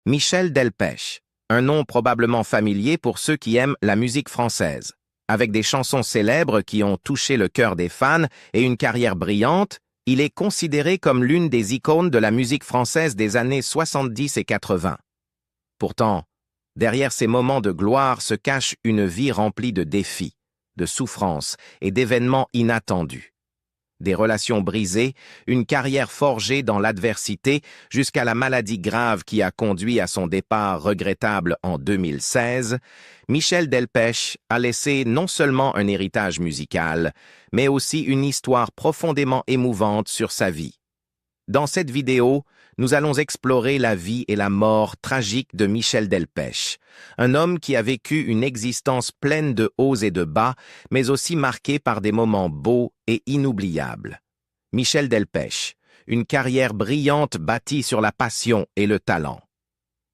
Michel Delpech, un nom probablement familier pour ceux qui aiment la musique française. Avec des chansons célèbres qui ont touché le cœur des fans et une carrière brillante, il est considéré comme l'une des icônes de la musique française des années 70 et 80. Pourtant, derrière ces moments de gloire se cache une vie remplie de défis, de souffrances et d'événements inattendus. Des relations brisées, une carrière forgée dans l'adversité, jusqu'à la maladie grave qui a conduit à son départ regrettable en 2016, Michel Delpech a laissé non seulement un héritage musical, mais aussi une histoire profondément émouvante sur sa vie. Dans cette vidéo, nous allons explorer la vie et la mort tragique de Michel Delpech, un homme qui a vécu une existence pleine de hauts et de bas, mais aussi marquée par des moments beaux et inoubliables. Michel Delpech, une carrière brillante bâtie sur la passion et le talent.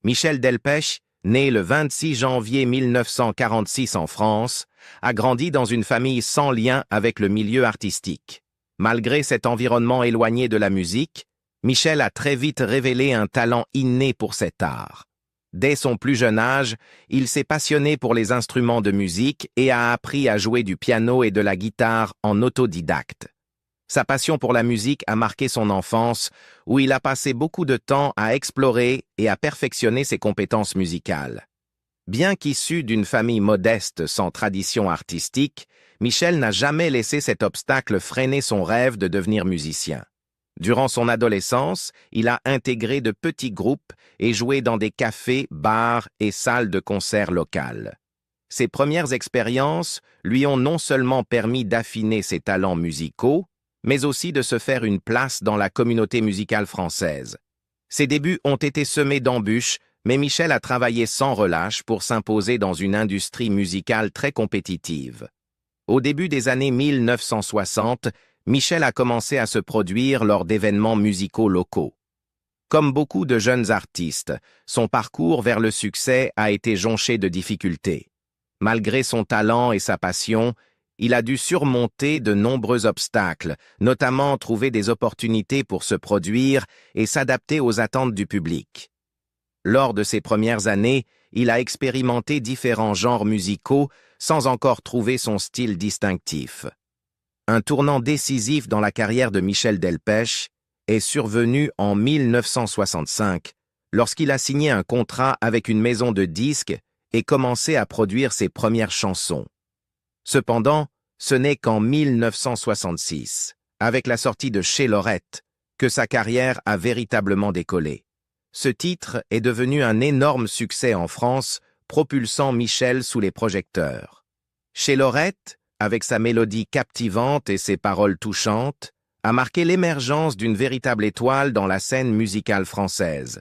Michel Delpech, né le 26 janvier 1946 en France, a grandi dans une famille sans lien avec le milieu artistique. Malgré cet environnement éloigné de la musique, Michel a très vite révélé un talent inné pour cet art. Dès son plus jeune âge, il s'est passionné pour les instruments de musique et a appris à jouer du piano et de la guitare en autodidacte. Sa passion pour la musique a marqué son enfance, où il a passé beaucoup de temps à explorer et à perfectionner ses compétences musicales. Bien qu'issu d'une famille modeste sans tradition artistique, Michel n'a jamais laissé cet obstacle freiner son rêve de devenir musicien. Durant son adolescence, il a intégré de petits groupes et joué dans des cafés, bars et salles de concert locales. Ses premières expériences lui ont non seulement permis d'affiner ses talents musicaux, mais aussi de se faire une place dans la communauté musicale française. Ses débuts ont été semés d'embûches, mais Michel a travaillé sans relâche pour s'imposer dans une industrie musicale très compétitive. Au début des années 1960, Michel a commencé à se produire lors d'événements musicaux locaux. Comme beaucoup de jeunes artistes, son parcours vers le succès a été jonché de difficultés. Malgré son talent et sa passion, il a dû surmonter de nombreux obstacles, notamment trouver des opportunités pour se produire et s'adapter aux attentes du public. Lors de ses premières années, il a expérimenté différents genres musicaux sans encore trouver son style distinctif. Un tournant décisif dans la carrière de Michel Delpech est survenu en 1965, lorsqu'il a signé un contrat avec une maison de disques et commencé à produire ses premières chansons. Cependant, ce n'est qu'en 1966, avec la sortie de Chez Lorette, que sa carrière a véritablement décollé. Ce titre est devenu un énorme succès en France, propulsant Michel sous les projecteurs. Chez Lorette, avec sa mélodie captivante et ses paroles touchantes, a marqué l'émergence d'une véritable étoile dans la scène musicale française.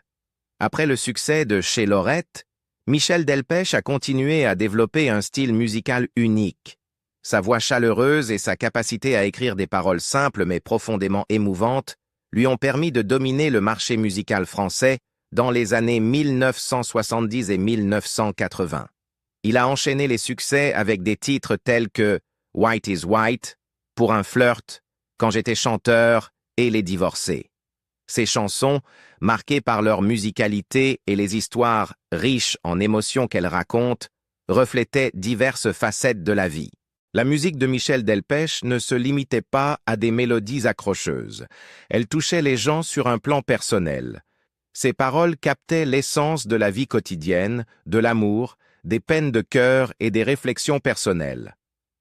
Après le succès de Chez Lorette, Michel Delpech a continué à développer un style musical unique. Sa voix chaleureuse et sa capacité à écrire des paroles simples mais profondément émouvantes lui ont permis de dominer le marché musical français dans les années 1970 et 1980. Il a enchaîné les succès avec des titres tels que « White is White »,« Pour un flirt »,« Quand j'étais chanteur » et « Les divorcés ». Ces chansons, marquées par leur musicalité et les histoires riches en émotions qu'elles racontent, reflétaient diverses facettes de la vie. La musique de Michel Delpech ne se limitait pas à des mélodies accrocheuses. Elle touchait les gens sur un plan personnel. Ses paroles captaient l'essence de la vie quotidienne, de l'amour, des peines de cœur et des réflexions personnelles.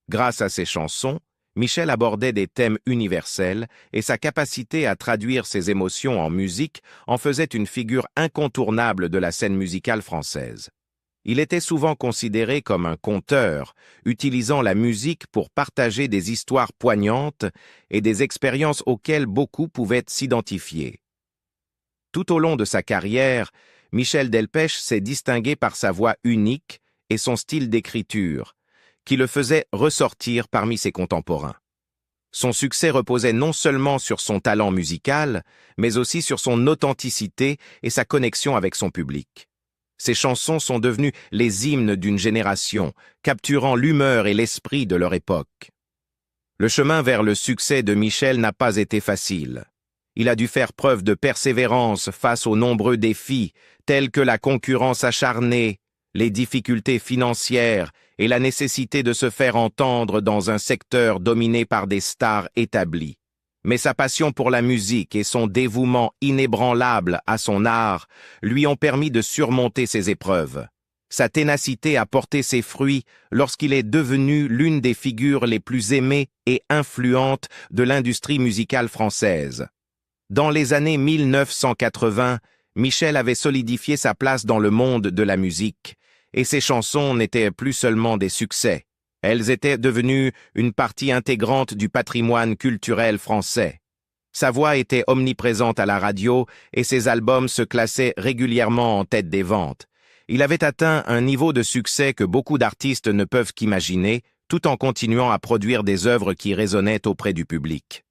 Grâce à ses chansons, Michel abordait des thèmes universels et sa capacité à traduire ses émotions en musique en faisait une figure incontournable de la scène musicale française. Il était souvent considéré comme un conteur, utilisant la musique pour partager des histoires poignantes et des expériences auxquelles beaucoup pouvaient s'identifier. Tout au long de sa carrière, Michel Delpech s'est distingué par sa voix unique et son style d'écriture, qui le faisait ressortir parmi ses contemporains. Son succès reposait non seulement sur son talent musical, mais aussi sur son authenticité et sa connexion avec son public. Ses chansons sont devenues les hymnes d'une génération, capturant l'humeur et l'esprit de leur époque. Le chemin vers le succès de Michel n'a pas été facile. Il a dû faire preuve de persévérance face aux nombreux défis, tels que la concurrence acharnée, les difficultés financières et la nécessité de se faire entendre dans un secteur dominé par des stars établies. Mais sa passion pour la musique et son dévouement inébranlable à son art lui ont permis de surmonter ces épreuves. Sa ténacité a porté ses fruits lorsqu'il est devenu l'une des figures les plus aimées et influentes de l'industrie musicale française. Dans les années 1980, Michel avait solidifié sa place dans le monde de la musique, et ses chansons n'étaient plus seulement des succès. Elles étaient devenues une partie intégrante du patrimoine culturel français. Sa voix était omniprésente à la radio et ses albums se classaient régulièrement en tête des ventes. Il avait atteint un niveau de succès que beaucoup d'artistes ne peuvent qu'imaginer, tout en continuant à produire des œuvres qui résonnaient auprès du public.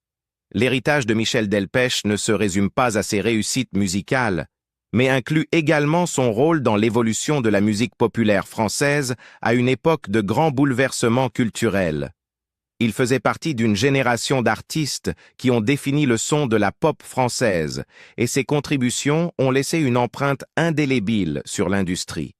L'héritage de Michel Delpech ne se résume pas à ses réussites musicales, mais inclut également son rôle dans l'évolution de la musique populaire française à une époque de grands bouleversements culturels. Il faisait partie d'une génération d'artistes qui ont défini le son de la pop française, et ses contributions ont laissé une empreinte indélébile sur l'industrie.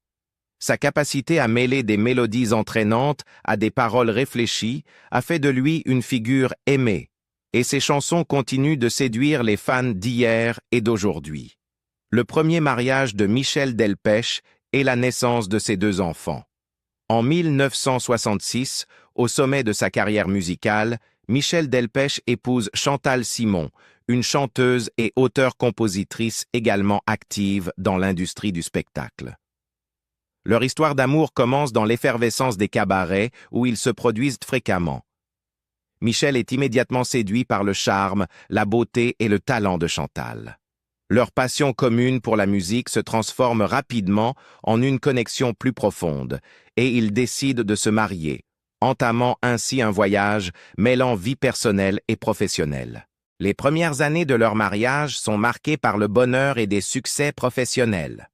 Sa capacité à mêler des mélodies entraînantes à des paroles réfléchies a fait de lui une figure aimée, et ses chansons continuent de séduire les fans d'hier et d'aujourd'hui. Le premier mariage de Michel Delpech est la naissance de ses deux enfants. En 1966, au sommet de sa carrière musicale, Michel Delpech épouse Chantal Simon, une chanteuse et auteure-compositrice également active dans l'industrie du spectacle. Leur histoire d'amour commence dans l'effervescence des cabarets où ils se produisent fréquemment. Michel est immédiatement séduit par le charme, la beauté et le talent de Chantal. Leur passion commune pour la musique se transforme rapidement en une connexion plus profonde, et ils décident de se marier, entamant ainsi un voyage mêlant vie personnelle et professionnelle. Les premières années de leur mariage sont marquées par le bonheur et des succès professionnels.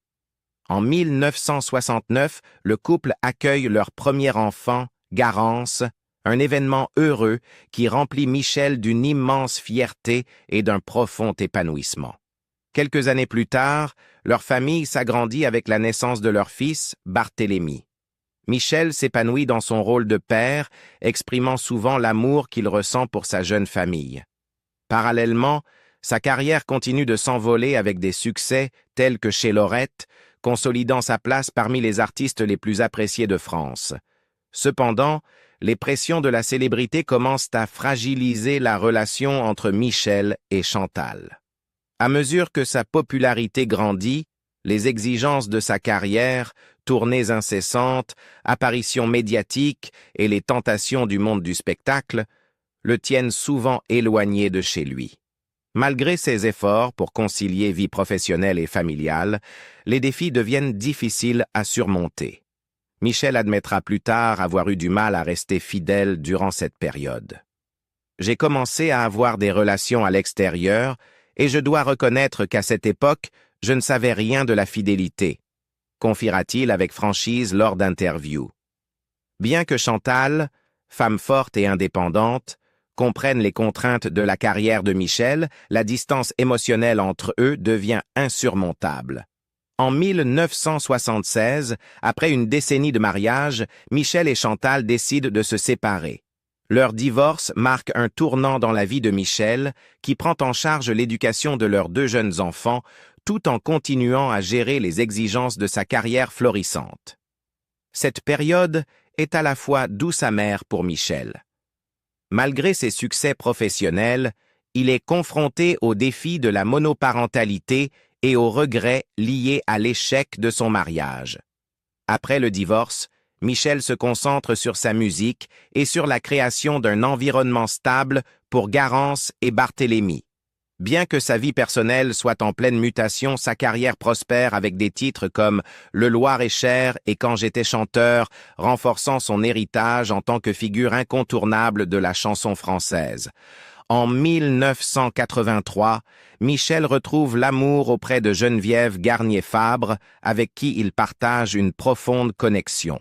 En 1969, le couple accueille leur premier enfant, Garance, un événement heureux qui remplit Michel d'une immense fierté et d'un profond épanouissement. Quelques années plus tard, leur famille s'agrandit avec la naissance de leur fils, Barthélemy. Michel s'épanouit dans son rôle de père, exprimant souvent l'amour qu'il ressent pour sa jeune famille. Parallèlement, sa carrière continue de s'envoler avec des succès tels que chez Lorette, consolidant sa place parmi les artistes les plus appréciés de France. Cependant, les pressions de la célébrité commencent à fragiliser la relation entre Michel et Chantal. À mesure que sa popularité grandit, les exigences de sa carrière, tournées incessantes, apparitions médiatiques et les tentations du monde du spectacle le tiennent souvent éloigné de chez lui. Malgré ses efforts pour concilier vie professionnelle et familiale, les défis deviennent difficiles à surmonter. Michel admettra plus tard avoir eu du mal à rester fidèle durant cette période. « J'ai commencé à avoir des relations à l'extérieur et je dois reconnaître qu'à cette époque, je ne savais rien de la fidélité », confiera-t-il avec franchise lors d'interviews. Bien que Chantal, femme forte et indépendante, comprenne les contraintes de la carrière de Michel, la distance émotionnelle entre eux devient insurmontable. En 1976, après une décennie de mariage, Michel et Chantal décident de se séparer. Leur divorce marque un tournant dans la vie de Michel, qui prend en charge l'éducation de leurs deux jeunes enfants, tout en continuant à gérer les exigences de sa carrière florissante. Cette période est à la fois douce amère pour Michel. Malgré ses succès professionnels, il est confronté au défi de la monoparentalité et aux regrets liés à l'échec de son mariage. Après le divorce, Michel se concentre sur sa musique et sur la création d'un environnement stable pour Garance et Barthélemy. Bien que sa vie personnelle soit en pleine mutation, sa carrière prospère avec des titres comme Le Loir-et-Cher et Quand j'étais chanteur, renforçant son héritage en tant que figure incontournable de la chanson française. En 1983, Michel retrouve l'amour auprès de Geneviève Garnier-Fabre, avec qui il partage une profonde connexion.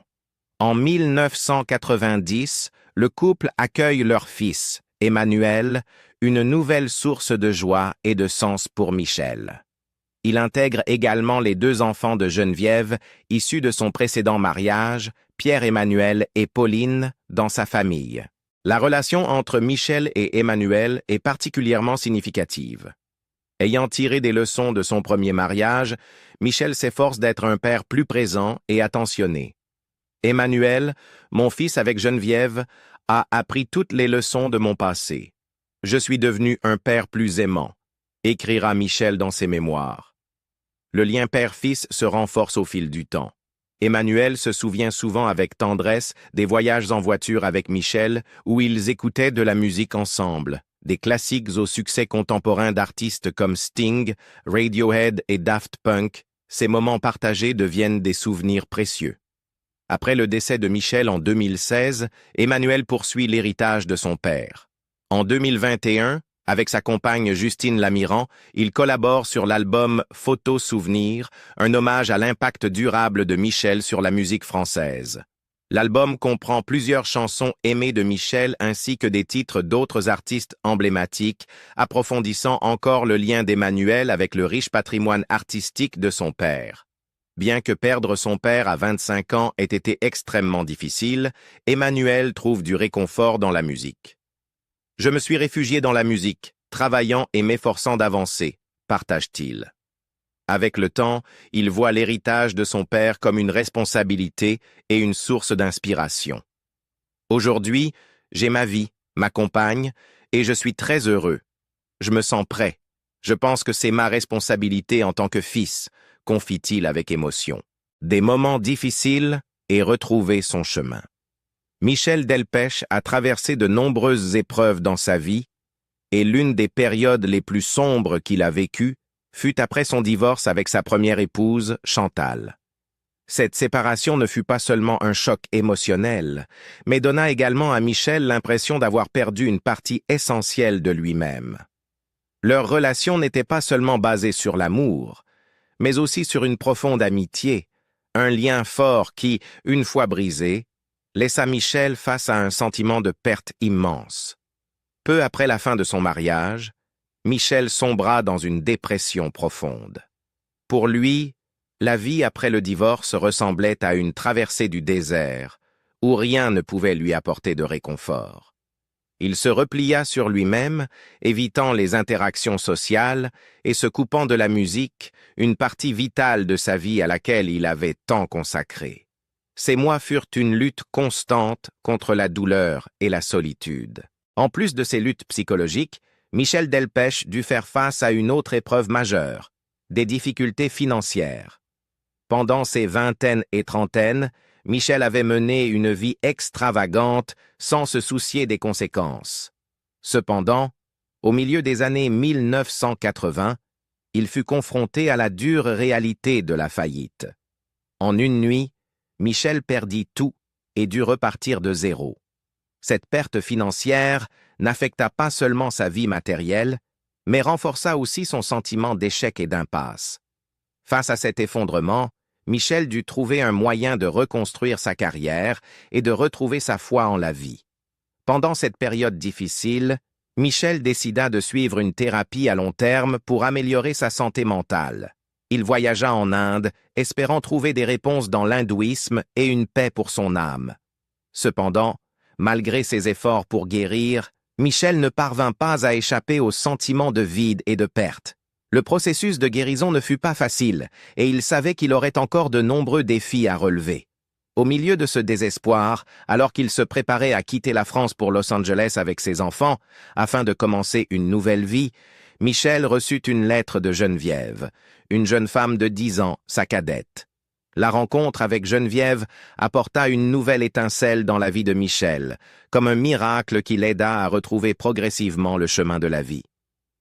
En 1990, le couple accueille leur fils, Emmanuel, une nouvelle source de joie et de sens pour Michel. Il intègre également les 2 enfants de Geneviève, issus de son précédent mariage, Pierre-Emmanuel et Pauline, dans sa famille. La relation entre Michel et Emmanuel est particulièrement significative. Ayant tiré des leçons de son premier mariage, Michel s'efforce d'être un père plus présent et attentionné. Emmanuel, mon fils avec Geneviève, a appris toutes les leçons de mon passé. Je suis devenu un père plus aimant, écrira Michel dans ses mémoires. Le lien père-fils se renforce au fil du temps. Emmanuel se souvient souvent avec tendresse des voyages en voiture avec Michel où ils écoutaient de la musique ensemble, des classiques au succès contemporain d'artistes comme Sting, Radiohead et Daft Punk. Ces moments partagés deviennent des souvenirs précieux. Après le décès de Michel en 2016, Emmanuel poursuit l'héritage de son père. En 2021, avec sa compagne Justine Lamiran, il collabore sur l'album Photos Souvenirs, un hommage à l'impact durable de Michel sur la musique française. L'album comprend plusieurs chansons aimées de Michel ainsi que des titres d'autres artistes emblématiques, approfondissant encore le lien d'Emmanuel avec le riche patrimoine artistique de son père. Bien que perdre son père à 25 ans ait été extrêmement difficile, Emmanuel trouve du réconfort dans la musique. Je me suis réfugié dans la musique, travaillant et m'efforçant d'avancer, partage-t-il. Avec le temps, il voit l'héritage de son père comme une responsabilité et une source d'inspiration. Aujourd'hui, j'ai ma vie, ma compagne, et je suis très heureux. Je me sens prêt. Je pense que c'est ma responsabilité en tant que fils, confie-t-il avec émotion. Des moments difficiles et retrouver son chemin. Michel Delpech a traversé de nombreuses épreuves dans sa vie, et l'une des périodes les plus sombres qu'il a vécues fut après son divorce avec sa première épouse, Chantal. Cette séparation ne fut pas seulement un choc émotionnel, mais donna également à Michel l'impression d'avoir perdu une partie essentielle de lui-même. Leur relation n'était pas seulement basée sur l'amour, mais aussi sur une profonde amitié, un lien fort qui, une fois brisé, laissa Michel face à un sentiment de perte immense. Peu après la fin de son mariage, Michel sombra dans une dépression profonde. Pour lui, la vie après le divorce ressemblait à une traversée du désert, où rien ne pouvait lui apporter de réconfort. Il se replia sur lui-même, évitant les interactions sociales et se coupant de la musique, une partie vitale de sa vie à laquelle il avait tant consacré. Ces mois furent une lutte constante contre la douleur et la solitude. En plus de ces luttes psychologiques, Michel Delpech dut faire face à une autre épreuve majeure, des difficultés financières. Pendant ses vingtaines et trentaines, Michel avait mené une vie extravagante sans se soucier des conséquences. Cependant, au milieu des années 1980, il fut confronté à la dure réalité de la faillite. En une nuit, Michel perdit tout et dut repartir de zéro. Cette perte financière n'affecta pas seulement sa vie matérielle, mais renforça aussi son sentiment d'échec et d'impasse. Face à cet effondrement, Michel dut trouver un moyen de reconstruire sa carrière et de retrouver sa foi en la vie. Pendant cette période difficile, Michel décida de suivre une thérapie à long terme pour améliorer sa santé mentale. Il voyagea en Inde, espérant trouver des réponses dans l'hindouisme et une paix pour son âme. Cependant, malgré ses efforts pour guérir, Michel ne parvint pas à échapper au sentiment de vide et de perte. Le processus de guérison ne fut pas facile, et il savait qu'il aurait encore de nombreux défis à relever. Au milieu de ce désespoir, alors qu'il se préparait à quitter la France pour Los Angeles avec ses enfants, afin de commencer une nouvelle vie, Michel reçut une lettre de Geneviève, une jeune femme de 10 ans, sa cadette. La rencontre avec Geneviève apporta une nouvelle étincelle dans la vie de Michel, comme un miracle qui l'aida à retrouver progressivement le chemin de la vie.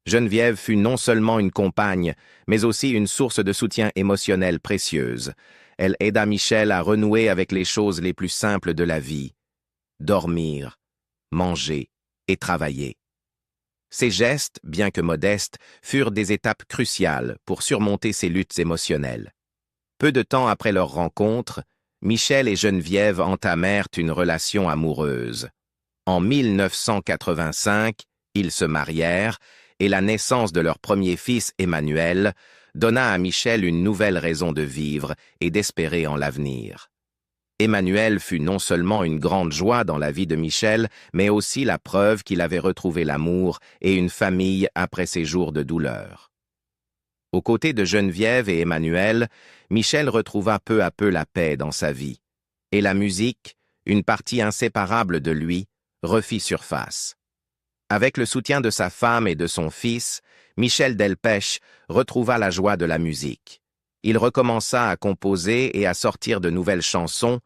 Geneviève fut non seulement une compagne, mais aussi une source de soutien émotionnel précieuse. Elle aida Michel à renouer avec les choses les plus simples de la vie: dormir, manger et travailler. Ces gestes, bien que modestes, furent des étapes cruciales pour surmonter ces luttes émotionnelles. Peu de temps après leur rencontre, Michel et Geneviève entamèrent une relation amoureuse. En 1985, Ils se marièrent, et la naissance de leur premier fils, Emmanuel, donna à Michel une nouvelle raison de vivre et d'espérer en l'avenir. Emmanuel fut non seulement une grande joie dans la vie de Michel, mais aussi la preuve qu'il avait retrouvé l'amour et une famille après ses jours de douleur. Aux côtés de Geneviève et Emmanuel, Michel retrouva peu à peu la paix dans sa vie, et la musique, une partie inséparable de lui, refit surface. Avec le soutien de sa femme et de son fils, Michel Delpech retrouva la joie de la musique. Il recommença à composer et à sortir de nouvelles chansons,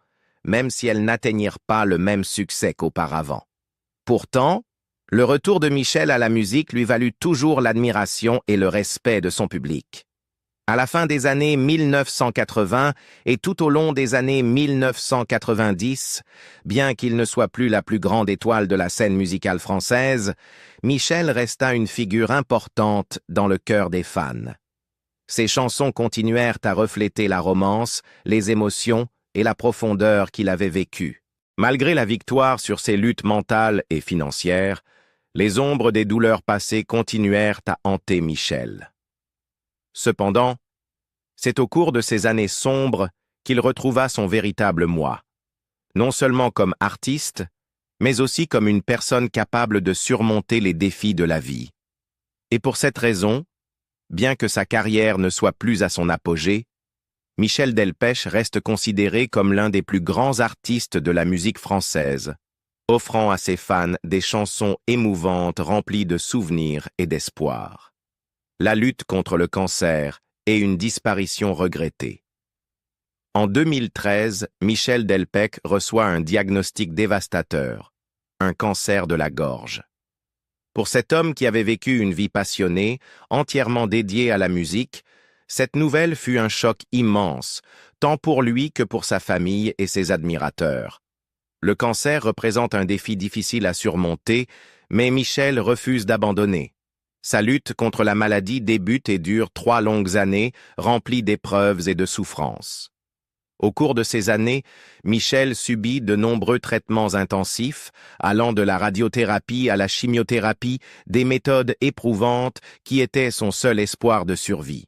même si elles n'atteignirent pas le même succès qu'auparavant. Pourtant, le retour de Michel à la musique lui valut toujours l'admiration et le respect de son public. À la fin des années 1980 et tout au long des années 1990, bien qu'il ne soit plus la plus grande étoile de la scène musicale française, Michel resta une figure importante dans le cœur des fans. Ses chansons continuèrent à refléter la romance, les émotions et la profondeur qu'il avait vécues. Malgré la victoire sur ses luttes mentales et financières, les ombres des douleurs passées continuèrent à hanter Michel. Cependant, c'est au cours de ces années sombres qu'il retrouva son véritable moi, non seulement comme artiste, mais aussi comme une personne capable de surmonter les défis de la vie. Et pour cette raison, bien que sa carrière ne soit plus à son apogée, Michel Delpech reste considéré comme l'un des plus grands artistes de la musique française, offrant à ses fans des chansons émouvantes remplies de souvenirs et d'espoir. La lutte contre le cancer et une disparition regrettée. En 2013, Michel Delpech reçoit un diagnostic dévastateur, un cancer de la gorge. Pour cet homme qui avait vécu une vie passionnée, entièrement dédiée à la musique, cette nouvelle fut un choc immense, tant pour lui que pour sa famille et ses admirateurs. Le cancer représente un défi difficile à surmonter, mais Michel refuse d'abandonner. Sa lutte contre la maladie débute et dure 3 longues années, remplies d'épreuves et de souffrances. Au cours de ces années, Michel subit de nombreux traitements intensifs, allant de la radiothérapie à la chimiothérapie, des méthodes éprouvantes qui étaient son seul espoir de survie.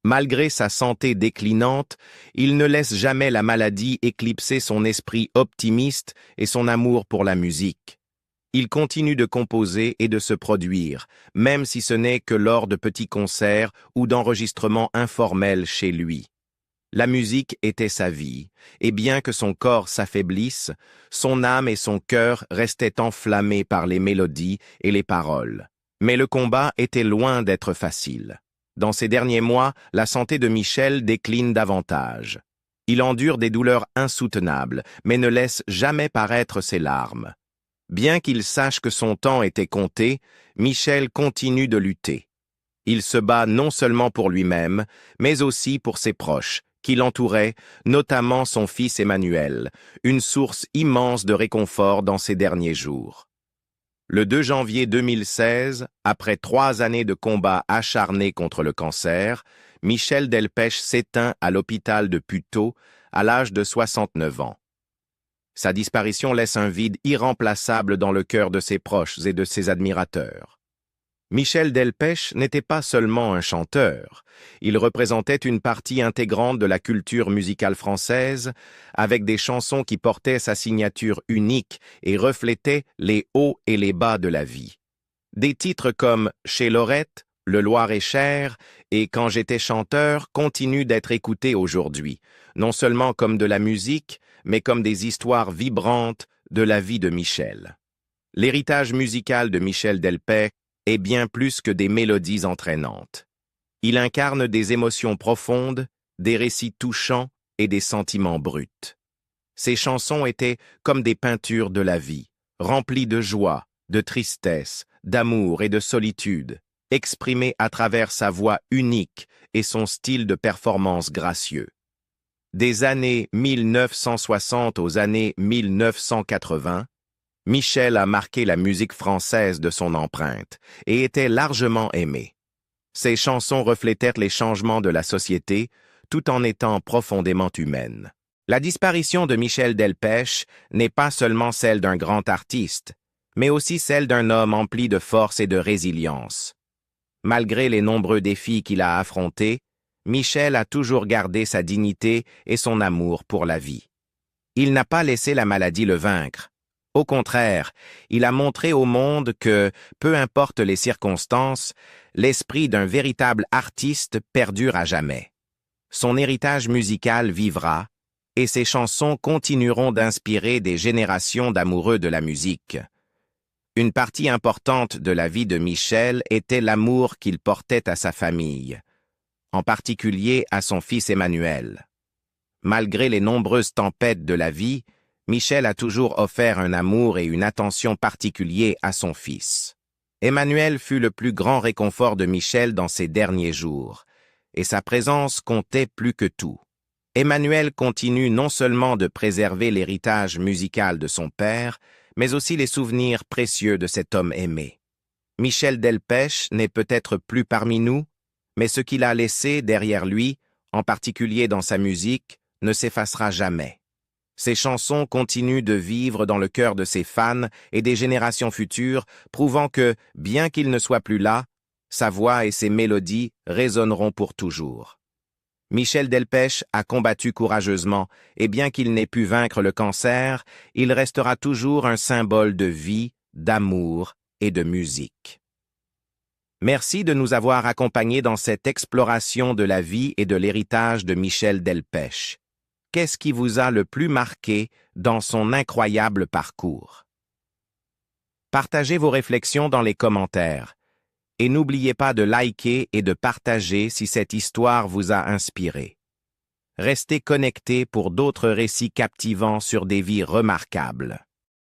Malgré sa santé déclinante, il ne laisse jamais la maladie éclipser son esprit optimiste et son amour pour la musique. Il continue de composer et de se produire, même si ce n'est que lors de petits concerts ou d'enregistrements informels chez lui. La musique était sa vie, et bien que son corps s'affaiblisse, son âme et son cœur restaient enflammés par les mélodies et les paroles. Mais le combat était loin d'être facile. Dans ces derniers mois, la santé de Michel décline davantage. Il endure des douleurs insoutenables, mais ne laisse jamais paraître ses larmes. Bien qu'il sache que son temps était compté, Michel continue de lutter. Il se bat non seulement pour lui-même, mais aussi pour ses proches, qui l'entouraient, notamment son fils Emmanuel, une source immense de réconfort dans ses derniers jours. Le 2 janvier 2016, après 3 années de combats acharnés contre le cancer, Michel Delpech s'éteint à l'hôpital de Puteaux à l'âge de 69 ans. Sa disparition laisse un vide irremplaçable dans le cœur de ses proches et de ses admirateurs. Michel Delpech n'était pas seulement un chanteur, il représentait une partie intégrante de la culture musicale française, avec des chansons qui portaient sa signature unique et reflétaient les hauts et les bas de la vie. Des titres comme « Chez Lorette »,« Le Loir-et-Cher » et « Quand j'étais chanteur » continuent d'être écoutés aujourd'hui, non seulement comme de la musique, mais comme des histoires vibrantes de la vie de Michel. L'héritage musical de Michel Delpech est bien plus que des mélodies entraînantes. Il incarne des émotions profondes, des récits touchants et des sentiments bruts. Ses chansons étaient comme des peintures de la vie, remplies de joie, de tristesse, d'amour et de solitude, exprimées à travers sa voix unique et son style de performance gracieux. Des années 1960 aux années 1980, Michel a marqué la musique française de son empreinte et était largement aimé. Ses chansons reflétèrent les changements de la société tout en étant profondément humaines. La disparition de Michel Delpech n'est pas seulement celle d'un grand artiste, mais aussi celle d'un homme empli de force et de résilience. Malgré les nombreux défis qu'il a affrontés, Michel a toujours gardé sa dignité et son amour pour la vie. Il n'a pas laissé la maladie le vaincre. Au contraire, il a montré au monde que, peu importe les circonstances, l'esprit d'un véritable artiste perdure à jamais. Son héritage musical vivra, et ses chansons continueront d'inspirer des générations d'amoureux de la musique. Une partie importante de la vie de Michel était l'amour qu'il portait à sa famille, en particulier à son fils Emmanuel. Malgré les nombreuses tempêtes de la vie, Michel a toujours offert un amour et une attention particuliers à son fils. Emmanuel fut le plus grand réconfort de Michel dans ses derniers jours, et sa présence comptait plus que tout. Emmanuel continue non seulement de préserver l'héritage musical de son père, mais aussi les souvenirs précieux de cet homme aimé. Michel Delpech n'est peut-être plus parmi nous, mais ce qu'il a laissé derrière lui, en particulier dans sa musique, ne s'effacera jamais. Ses chansons continuent de vivre dans le cœur de ses fans et des générations futures, prouvant que, bien qu'il ne soit plus là, sa voix et ses mélodies résonneront pour toujours. Michel Delpech a combattu courageusement, et bien qu'il n'ait pu vaincre le cancer, il restera toujours un symbole de vie, d'amour et de musique. Merci de nous avoir accompagnés dans cette exploration de la vie et de l'héritage de Michel Delpech. Qu'est-ce qui vous a le plus marqué dans son incroyable parcours? Partagez vos réflexions dans les commentaires. Et n'oubliez pas de liker et de partager si cette histoire vous a inspiré. Restez connectés pour d'autres récits captivants sur des vies remarquables.